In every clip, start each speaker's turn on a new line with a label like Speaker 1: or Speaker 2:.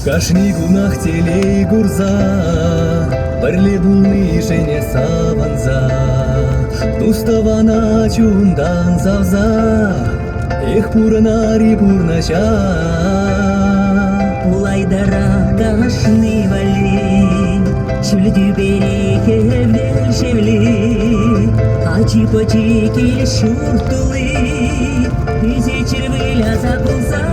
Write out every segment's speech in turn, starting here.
Speaker 1: Кашни гунах телей гурза, Бірле булны жене саванза, Дуставана чундан завза, Эх пурнари пурнача.
Speaker 2: Улайдара кашни вали, Шүлді береке вел шевли, Ачи-пачи кел шуртулы, Изе червыля забылса.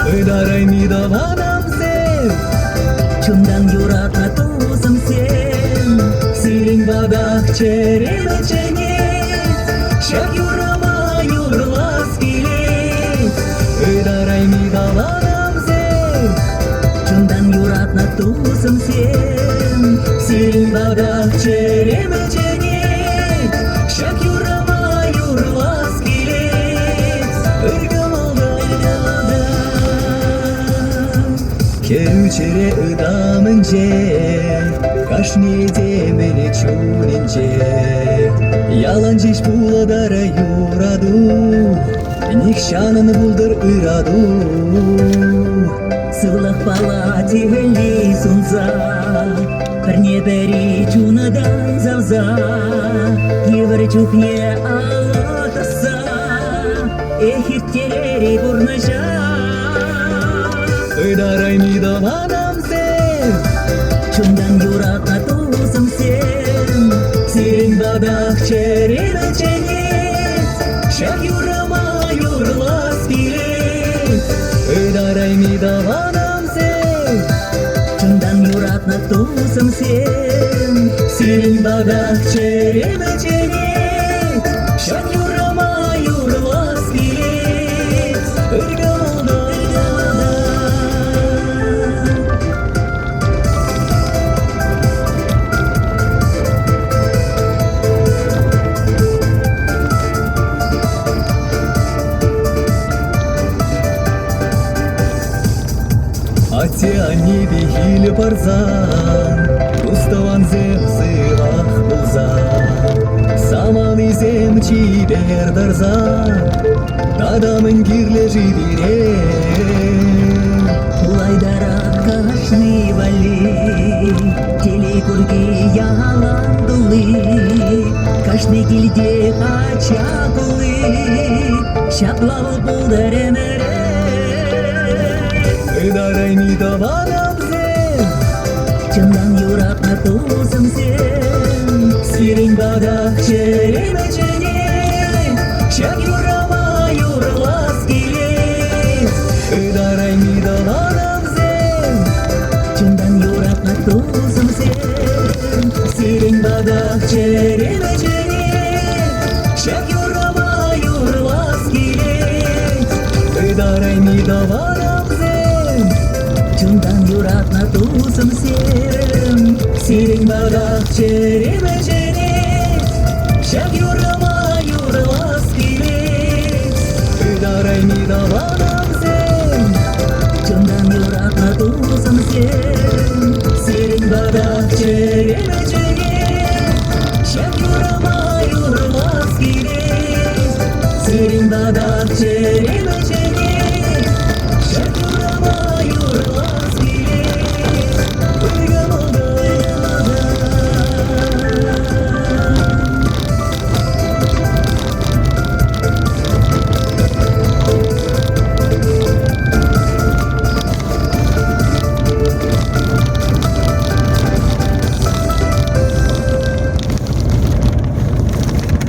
Speaker 1: Ыдарай мидаванам сен,
Speaker 2: Чундан юратна тузым сен,
Speaker 1: Сирень бадах черемечене,
Speaker 2: Шак юрама юрлас келет.
Speaker 1: Ыдарай мидаванам сен,
Speaker 2: Чундан юратна тузым сен,
Speaker 1: Сирень бадах черемечене,
Speaker 2: Шак юрама юрлас келет.
Speaker 1: Керучере ыдамынже, Кашни демеле чулинже, Яланжиш буладара юраду, Никшанын булдыр ыраду.
Speaker 2: Сылық бала тегелей сунза, Бірне бәрі чунадан завза, Евір чухне алатаса, Эхиттелері бұрныжа.
Speaker 1: Ыдарай мидаванам сен,
Speaker 2: Чундан юратна тузым сен,
Speaker 1: Сирень бадах черемечене,
Speaker 2: Шак юрама юрлас келет.
Speaker 1: Ыдарай мидаванам сен,
Speaker 2: Чундан юратна тузым сен,
Speaker 1: Сирень бадах черемечене,
Speaker 2: Шак юрама юрлас келет.
Speaker 1: Ате небе хиле парзан, Уставан зем сылах булзан, Саманы зем чибер дарзан, Дадамын кирле жибире.
Speaker 2: Улайдара кашни вали, Телей курги яландылы, Кашни килде качакылы, Шаплавы булдар эмере.
Speaker 1: Ыдарай мидаванам сен,
Speaker 2: Чындан юратна тузым сен,
Speaker 1: Сирень бадах черемечене,
Speaker 2: Шак юрама юрлас келет.
Speaker 1: Ыдарай мидаванам сен,
Speaker 2: Чындан юратна тузым сен,
Speaker 1: Сирень бадах черемечене,
Speaker 2: Шак юрама юрлас келет.
Speaker 1: Ыдарай мидаванам сен,
Speaker 2: Чундан юратна тузым сен,
Speaker 1: Сирень бадах черемечене,
Speaker 2: Шак юрама юрлас келет.
Speaker 1: Ыдарай мидаванам сен,
Speaker 2: Чундан юратна тузым сен,
Speaker 1: Сирень бадах черемечене,
Speaker 2: Шак юрама юрлас келет.
Speaker 1: Сирень бадах черемечене,